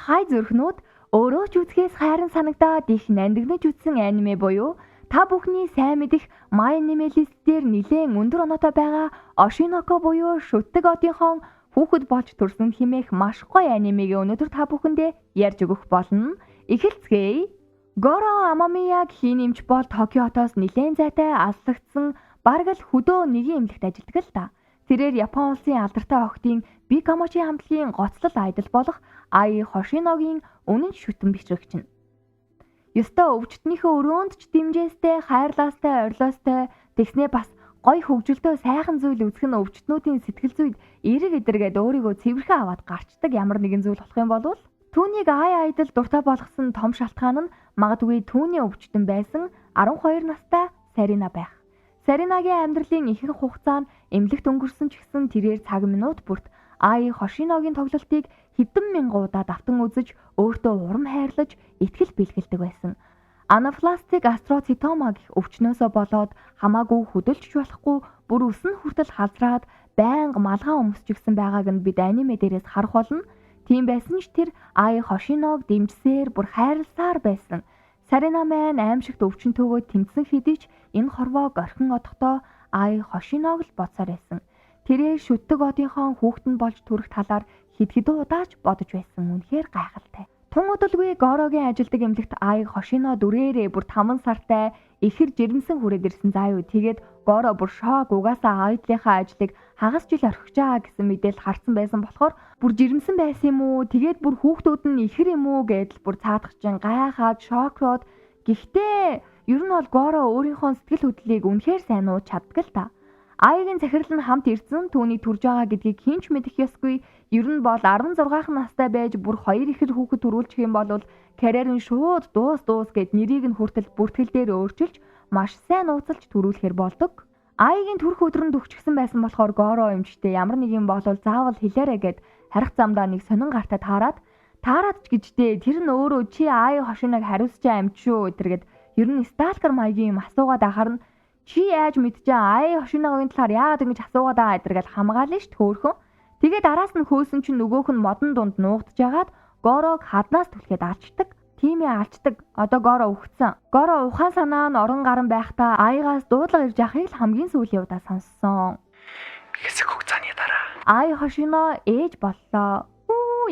хай зүрхнүүд өөрөө ч үзэхээс хайран санагдаад их нандинаж үзсэн аниме буюу та бүхний сайн мэдих My Anime-лист дээр нэлээд өндөр оноотой байгаа Oshinoko буюу шүтдэг одынхон хүүхэд болж төрсөн хэмээх маш гоё анимегийн өнөөдөр та бүхэндээ ярьж өгөх болно. Эхэлцгээе. Goro Amamiya хийн эмч бол Токиотоос нэлээд зайтай алслагдсан бараг л хөдөө нэгийн эмнэлэгт ажилладаг л та. Тэрээр Япон улсын алдартай охидын Bikamochi хамтлагийн гоцлол айдол болох Ai Hoshinoгийн үнэн шүтэн бичрэгч нь. Ёстой өвчтнийхөө өрөөнд ч дэмжээстэй, хайрлаастай, орилоостой тэгснээ бас гой хөгжилтөө сайхан зүйл үзэх нь өвчтнүүдийн сэтгэл зүйд эерэг эдэргээд өөрийгөө цэвэрхэн аваад гарчдаг ямар нэгэн зүйл болох юм бол түүнийг Ai айдал дуртай болгосон том шалтгаан нь магадгүй түүний өвчтөн байсан 12 настай Сарина байх. Саринагийн амьдралын ихэнх хугацаа нь эмнэлэгт өнгөрсөн ч гэсэн тэрээр цаг минут бүрт Ai Hoshinoгийн тоглолтыг хэдэн мянган удаа давтан үзэж өөртөө урам хайрлаж итгэл бэлгэлдэг байсан. Анафилактик астроцитома гэх өвчнөөсөө болоод хамаагүй хөдөлж болохгүй бүр өснө хүртэл халзраад байнга малгай өмсчихсэн байгааг нь бид аниме дээрээс харах болно. Тийм байсан ч тэр Ai Hoshinог дэмжсээр бүр хайрласаар байсан. Сарина маань аимшигт өвчнөтөөгөө тэмцсэн хэдий ч энэ хорвоог орхин одохдоо Ai Hoshinог л бодсоор байсан. Тэрээр шүтдэг одынхон хүүхдэн болж төрөх талаар хэд удаач бодож байсан үнэхээр гайхалтай. Тун удалгүй Горогийн ажилдаг эмнэлэгт Ai Hoshino дүрээрээ бүр 5 сартай ихэр жирэмсэн хүрээд ирсэн заа юу. Тэгээд Горо бүр шок угаасаа айдлынхаа ажлыг хагас жил орхиж байгаа гэсэн мэдээлэл харсан байсан болохоор бүр жирэмсэн байсан юм уу? Тэгээд бүр хүүхдүүд нь ихэр юм уу гэдэл бүр цаадах чинь гайхаад шокроод гэхдээ ер нь бол Горо өөрийнхөө сэтгэл хөдлөлийг үнэхээр сайн нууж чаддаг л та. Aiгийн захирал нь хамт ирсэн түүний төрж байгаа гэдгийг хэн ч мэдэх ёсгүй. Ер нь бол 16 настай байж бүр 2 ихэр хүүхэд төрүүлчих юм бол карьер нь шууд дуус гэд нэрийг нь хүртэл бүртгэл дээр өөрчилж маш сайн нууцлж төрүүлэхэр болдог. Aiгийн төрөх өдрөнд өгчихсэн байсан болохоор Горо эмчтэй ямар нэг юм болвол заавал хэлээрэй гэд харих замдаа нэг сонин гартаа таарад ч гэжтэй тэр нь өөрөө чи Ai Hoshinoг хариуцж амт шүү өдөргэд ер нь сталкер маягийн юм асуугаад ахарна. Чи яаж мэдчихэ Ai Hoshinoгийн талаар яагаад ингэж асуугаад байгаа гэдэргээл хамгаална ш төөрхөн. Тэгээд араас нь хөөсөн чинь нөгөөх нь модон дунд нуугдж агаад Горог хаднаас түлхээд алчдаг. Тийм ээ алчдаг. Одоо Горо өгцөн. Горо ухаан санаа нь орон гарan байхдаа Aiгаас дуудлага ирж ахыг л хамгийн сүүлийн удаа сонссон. Хэсэг хугацааны дараа Ai Hoshino ээж боллоо.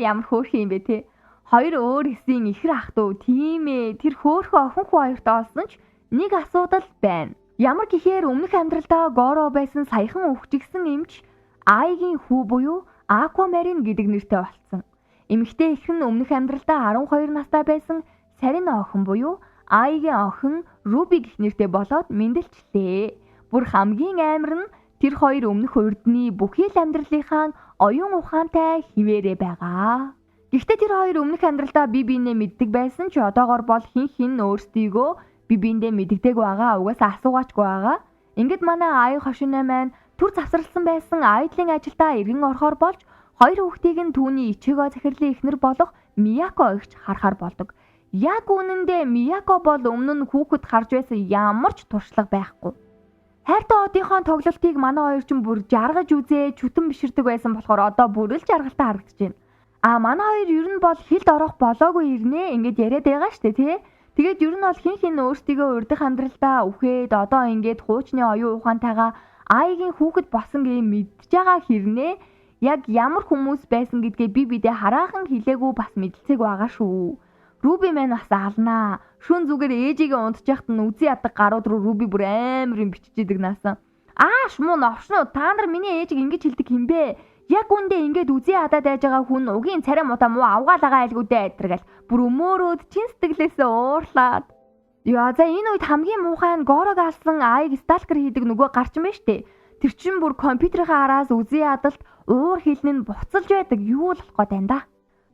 Ямар хөөрхөн юм бэ те. Хоёр өөр хэсгийн ихэр ах トゥ тийм ээ тэр хөөрхөн охин хүү хоёртой олсон ч нэг асуудал байна. Ямар гэхээр өмнөх амьдралдаа Горо байсан саяхан өвчгсөн эмч Aiгийн хүү буюу Aquamarine гэдэг нэртэй болсон. Эмэгтэй эх нь өмнөх амьдралдаа 12 настай байсан Сарина охин буюу Aiгийн охин Ruby гэх нэртэй болоод мэндэлчлээ. Бүр хамгийн амар нь тэр хоёр өмнөх урдны бүхий л амьдралынхаа оюун ухаантай хിവэрэ байгаа. Гэхдээ тэр хоёр өмнөх амьдралдаа бие биенээ мэддэг байсан ч одоогор бол хин өөрсдийгөө би биэндээ мэддэг байгаа угаасаа асуугаачгүй байгаа. Ингээд манай Ai Hoshino маань түр завсарласан байсан айдлын ажилдаа эргэн орохоор болж хоёр хүүхдийг нь түүний ичээгөө захирлын эхнэр болох Miyako ихч харахаар болдог. Яг үнэндээ Miyako бол өмнө нь хүүхэд харж байсан ямар ч туршлага байхгүй. Хайртай одынхон тоглолтыг манай хоёр ч бүр жаргаж үзээ чүтэн биширдэг байсан болохоор одоо бүр л жаргалтай харагдаж байна. Манай хоёр ер нь бол хилд орох болоогүй ирнэ ингээд яриад байгаа штэ тий. Тэгээд ер нь бол хин өөртөө урдах амьдралдаа үхээд одоо ингээд хуучны оюун ухаантайгаа Aiгийн хүүхэд босон гэж мэдж байгаа хэрнээ яг ямар хүмүүс байсан гэдгээ би бидээ хараахан хэлээгүй бас мэдлцэг байгаа шүү. Ruby маань бас алнаа. Шүн зүгээр ээжигээ унтж яхад нь үзий ядаг гарууд руу Ruby бүр амар юм биччихэдэг наасан. Шмуу новшнуу та нар миний ээжийг ингэж хэлдэг юм бэ? Яг үндэ ингээд үзий хадаад байж байгаа хүн угийн царай муудаа муу авгаалгаа айлгүүдээ айтэргээл бүр өмөөрөөд чин сэтгэлээсээ уурлаад. Яа за энэ үед хамгийн муухай нь Горог алсан Aig сталкер хийдэг нөгөө гарчин байна штэ. Тэр чин бүр компьютерийнхаа араас үзий хадалт уур хилэн нь буцалж байдаг юу л болох гээд байна да.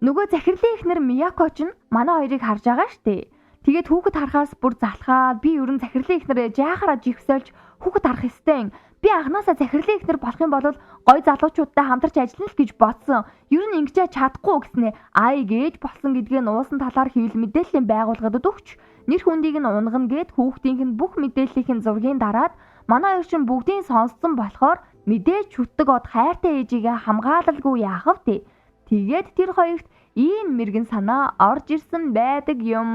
Нөгөө захирлын эхнэр Miyako ч манай хоёрыг харж байгаа штэ. Тэгээд хүүхэд харахаас бүр залхаад би ерөн захирлын эхнэрээ жаахаараа жигсэлж хүүхэд харах ёстой. Би анханасаа захирлын эхнэр болох юм бол гой залуучуудтай хамтарч ажиллана л гэж бодсон. Ер нь ингэж чадахгүй гэснээ Aig ээж болсон гэдгээ нуусан талаар хэвлэл мэдээллийн байгууллагад өгч нэр хүндийг нь унгана гэд хүүхдийнх нь бүх мэдээллийн зургийг дараад манай хоёр чинь бүгдийг сонссон болохоор мэдээж чүтдэг од хайртай ээжигээ хамгаалалгүй яах вэ? Тэгээд тэр хоёрт ийм мэрэгэн санаа орж ирсэн байдаг юм.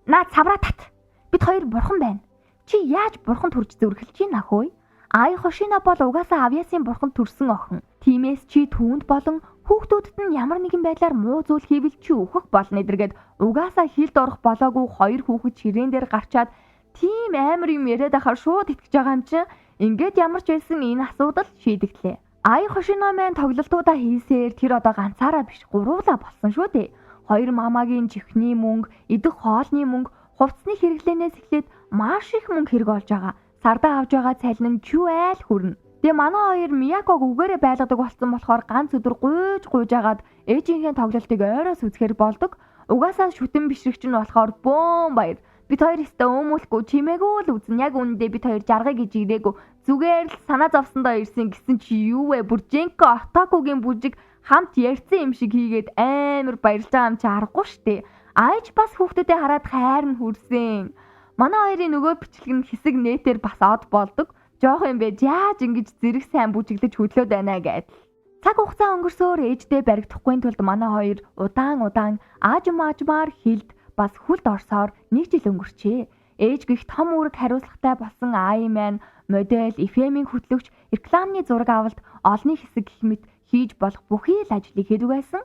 Наад савраа тат. Бид хоёр бурхан байна. Чи яаж бурханд хүрч зүрхэлж байна хөөе? Ай Хошино бол угаасаа авьяасын бурханд төрсөн охин. Тиймээс чи түүнд болон хүүхдүүдэд нь ямар нэгэн байдлаар муу зүйл хийвэл чи өөхөх болно эдэргээд угаасаа хилд орох болоогүй хоёр хүүхэд ширээн дээр гарчаад тийм амар юм яриад ахаар шууд итгэж байгаа юм чинь. Ингээд ямар ч байсан энэ асуудал шийдэгдлээ. Ай Хошино маань тоглолтуудаа хийсээр тэр одоо ганцаараа биш гуруула болсон шүү дээ. Хоёр мамагийн чихний мөнгө, идэх хоолны мөнгө, хувцсны хэрэглэнээс эхлээд маш их мөнгө хэрэг олж байгаа. Сардаа авж байгаа цалин нь чүү айл хүрнэ. Тэгээ манай хоёр Мияког үгээрээ байлгадаг болсон болохоор ганц өдөр гуйж агаад ээжийнхээ тоглолтыг ойроос үзэхэр болдог. Угаасаа шүтэн бишрэгч нь болохоор бөөн баяр. Бид хоёр өстө өмүүлэхгүй чимээгүй л үзэн. Яг үүндээ бид хоёр жаргая гэж ирээгүй. Зүгээр л санаа зовсондоо ирсэн гэсэн чи юу вэ? Бүрженко Отакугийн бүжиг хамт ярьсан юм шиг хийгээд амар баярлж байгаа юм чи аргагүй штэ. Айж бас хүүхдүүдэд хараад хайр нь хүрсэн. Манай хоёрын нөгөө бичлэг нь хэсэг нэтээр бас од болдог. Жоох юм байж яаж ингэж зэрэг сайн бүжиглэж хөдлөөд байна гэдэл. Цаг хугацаа өнгөрсөөр ээждээ баригдахгүй тулд манай хоёр удаан аажмаар хилд бас хүлд орсоор нэг жил өнгөрчээ. Ээж гих том үүрэг хариуцлагатай болсон Ай маань модель, FM-ийн хөтлөгч, рекламны зураг авалт, олонний хэсэг гэх мэт хийж болох бүхий л ажлыг хийдэг байсан.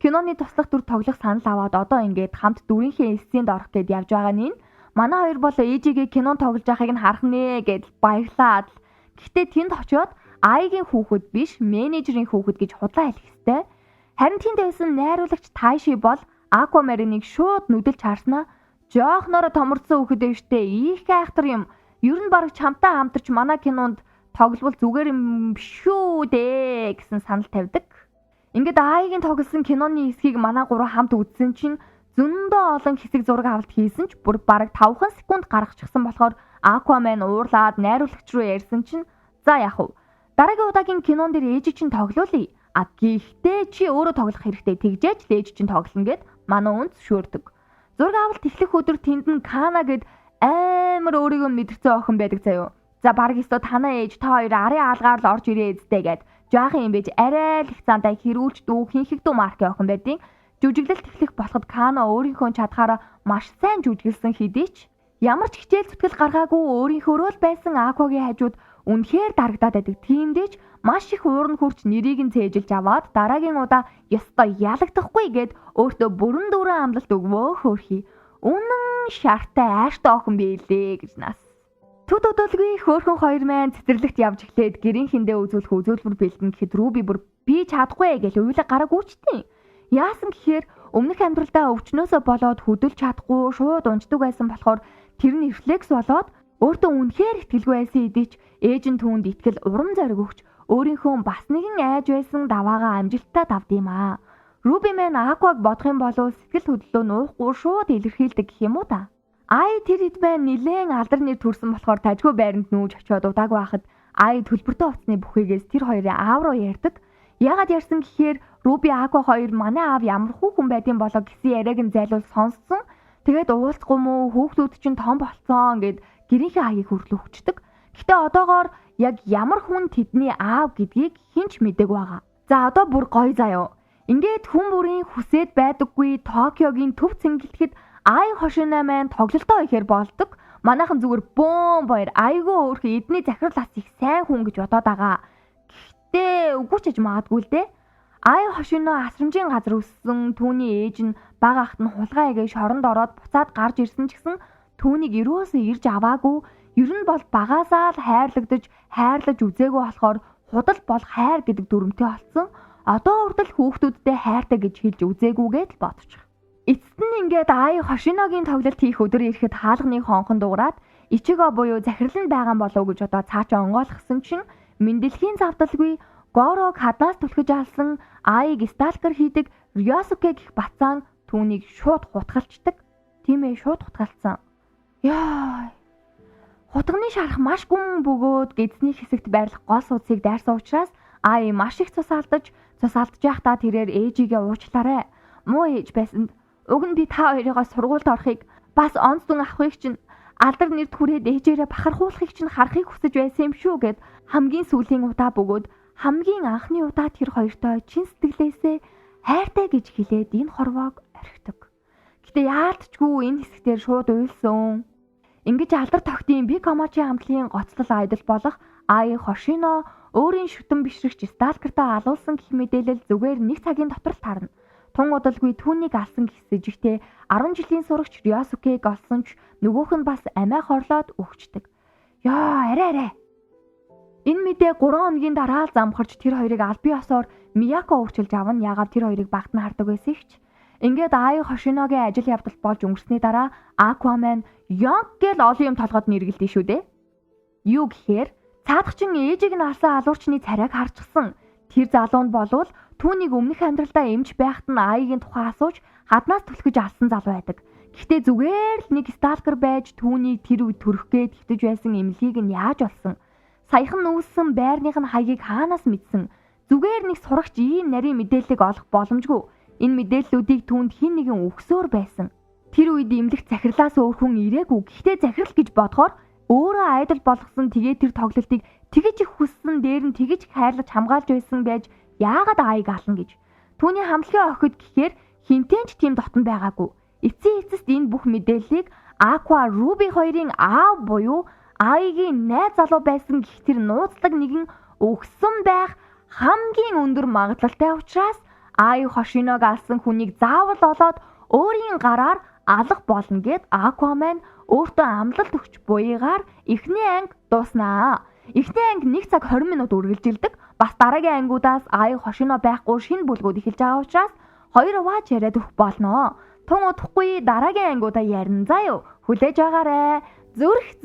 Киноны туслах дүр тоглох санал аваад одоо ингээд хамт дүрийнхээ сценд орох гээд явж байгаа нь манай хоёр бол ээжигээ кинон тоглож байгааг нь харах нэ гэдэл баярлаад. Гэхдээ тэнд очиод Айгийн хүүхэд биш, менежерийн хүүхэд гэж худлаа хэлэх ёстой. Харин тэнд байсан найруулагч Тайши бол Аквамариныг шууд нүдэлж харснаа жоохноор томордсон хүүхэд дэвштэй их айхтар юм. Ер нь бараг чамтай хамтарч манай кинонд тоглол зүгээр юм шүү дээ гэсэн санал тавьдаг. Ингээд Айгийн тоглосон киноны хэсгийг манай гурав хамт үзсэн чинь зөндөө олон хэсэг зураг авалт хийсэн ч бүр бараг 5 секунд гаргачихсан болохоор Аквамен уурлаад найруулагч руу ярьсан чинь за яах вэ? Дараагийн удаагийн кинон дээр ээж чинь тоглоулъя. А гэхдээ чи өөрөө тоглох хэрэгтэй тэгжээч л ээж чинь тоглоно гэд манай үнц шүрдэг. Зураг авалт эхлэх өдөр тэнд нь Кана гэд амар өөрийгөө мэдэрсэн охин байдаг заяо. За бараг өстө танаа ээж та хоёр арын аалгаар л орж ирээ эзтэй гэд жаахан юм байж арай л их цаантай хэрүүлж дүү хинхэг дүү маркийн охин байдیں۔ Жүжиглэлт эхлэх болоход Кана өөрийнхөө чадхаараа маш сайн жүжиглсэн хэдий ч ямар ч хичээл зүтгэл гаргаагүй өөрийнхөө л байсан Аквагийн хажууд үнэхээр дарагдаад байдаг. Тиймдээч маш их уурн хурц нэрийг нь цээжилж аваад дараагийн удаа ёстой ялагдахгүй гэд өөртөө бүрэн дүүрэн амлалт өгвөө хөөрхий. Үнэн шартай ааштай охин биелээ гэж нас. Төд өдөлгүй хөөрхөн хоёр маань цэцэрлэгт явж эхлээд гэрийнхэндээ үзүүлэх үзүүлбэр бэлдэн гэхэд Руби бүр би чадахгүй гэж уйлаг гараг үүчтэн. Яасан гэхээр өмнөх амьдралдаа өвчнөөсөө болоод хөдөлж чадахгүй шууд унждаг байсан болохоор тэр нь рефлекс болоод өөртөө үнэхээр итгэлгүй байсан хэдий ч ээж нь түүнд итгэл урам зориг өгч өөрийнхөө бас нэгэн айж байсан даваагаа амжилттай давд юм аа. Руби маань Акваг бодох юм бол сэтгэл хөдлөлөө нуухгүй шууд илэрхийлдэг гэх юм уу та. Ай тэр хэд маань нилээн алдар нэр төрсэн болохоор тажгүй байранд нүүж очиод удааг байхад Ай төлбөртэй утасны бүхийгээс тэр хоёрын аав руу ярьдаг. Яагаад ярьсан гэхээр Руби Аква хоёр манай аав ямар хүн байдсан болоо гэсэн яриаг нь зайлуул сонссон. Тэгээд уулзахгүй мүү хүүхдүүд чинь том болцсон гэд гэрийнхээ аяыг хүртэл өгчдөг. Гэтэ одоогоор яг ямар хүн тэдний аав гэдгийг хинч мэдээг байгаа. За одоо бүр гоё заяо. Ингээд хүн бүрийн хүсээд байдаггүй Токиогийн төв цэнгэлтэд Ай Хошино маань тоглолтоо ихээр болдог. Манайхан зүгээр бөөн баяр айгүй өөрхөн эдний захирлаас их сайн хүн гэж бодоод байгаа. Гэхдээ үгүй ч гэж магадгүй л дээ. Ай Хошино асрамжийн газар өссөн түүний ээж нь бага ахт нь хулгай игээ шоронд ороод буцаад гарч ирсэн ч гэсэн түүнийг өрөөсөө ирж аваагүй. Ер нь бол багаасаа л хайрлаж үзээгүй болохоор худал бол хайр гэдэг дүрмтэй болсон. Одоо хүртэл хүүхдүүдтэй хайртай гэж хэлж үзээгүйгээд л бодчих. Эцэст нь ингээд Ай Хошиногийн тоглолт хийх өдөр ирэхэд хаалганы хонхон дуурайд Ичиго буюу захирал нь байгаа болов гэж одоо цаашаа онгойлгосон чинь Мэндэлхийн завдалгүй Горог хаднаас түлхэж алсан Айг сталкер хийдэг Рёсуке гэх бацаан түүнийг шууд хутгалцдаг. Тийм ээ, шууд хутгалцсан. Яа. Хутганы шарах маш гүн бөгөөд гэзний хэсэгт байрлах гол судсыг дайрсан учраас Ай маш их цус алдаж байхдаа тэрээр ээжигээ уучлаарай. Муу ээж байсанд уг нь би та хоёрыгоо сургуульд орохыг бас онц дүн авахыг чинь алдар нэрд хүрээд ээжээрээ бахархуулахыг чинь харахыг хүсэж байсан юм шүү гэд хамгийн сүүлийн удаа бөгөөд хамгийн анхны удаа тэр хоёртой чин сэтгэлээсээ хайртай гэж хэлээд энэ хорвоог орхидог. Гэтэ яалтчгүй энэ хэсгээр шууд уйлсан. Ингэж алдар тогтын Биг Комочи хамтлагийн гоцлол айдол болох Аи Хошино өөрийн шүтэн бишрэгч сталкертаа алуулсан гэх мэдээлэл зүгээр нэг цагийн дотор л таарна. Тун удалгүй түүнийг алсан гэсэж ихтэй 10 жилийн сурагч Рёсукег олсон ч нөгөөх нь бас амиа хорлоод өгчдөг. Яа, арай. Энэ мэдээ 3 хоногийн дараа замхарч тэр хоёрыг аль бие осоор Мияко өөрчилж авна. Яагаад тэр хоёрыг багт нь хардаг байсан ч. Ингээд Аи Хошиногийн ажил явдал болж өнгөрсний дараа Аквамен Ёнг гэл олон юм толгойд нэргэлдэн шүү дээ. Юу гэхээр цаадахчин ээжийг нь алсан алуурчны царайг харчихсан. Тэр залуунд болвол түүнийг өмнөх амьдралдаа эмч байхад нь Аигийн тухай асууж хаднаас түлхэж алсан залуу байдаг. Гэхдээ зүгээр л нэг сталкер байж түүнийг тэр үед төрөх гээд хитэж байсан эмнэлгийг нь яаж олсон? Саяхан нүүссэн байрных нь хаягийг хаанаас мэдсэн? Зүгээр нэг сурагч ийм нарийн мэдээллийг олох боломжгүй. Энэ мэдээллүүдийг түүнд хэн нэгэн өгсөөр байсан. Тэр үед эмнэлэгт захирлаас өөр хүн ирээгүй. Гэхдээ захирал гэж бодохоор өөрөө айдол болгосон тэгээ тэр тоглолтыг тэгэж их хүссэн дээр нь тэгэж их хайрлаж хамгаалж байсан байж яагаад Аиг ална гэж. Түүний хамтлагийн охид гэхээр хинтэн ч тийм дотн байгаагүй. Эцсийн эцэст энэ бүх мэдээллийг Аква Руби хоёрын аав буюу Аигийн найз залуу байсан гэх тэр нууцлаг нэгэн өгсөн байх хамгийн өндөр магадлалтай учраас Аи Хошиног алсан хүнийг заавал олоод өөрийн гараар алах болно гэд Аквамен өөртөө амлалт өгч буйгаар эхний анги дууснаа. Эхний анги 1 цаг 20 минут үргэлжилдэг. Бас дараагийн ангиудаас Аи Хошино байхгүй шинэ бүлгүүд эхэлж байгаа учраас 2 хувааж яриад өгөх болно. Тун удахгүй дараагийн ангиудаа ярина заа юу. Хүлээж байгаарэ. Зүрх.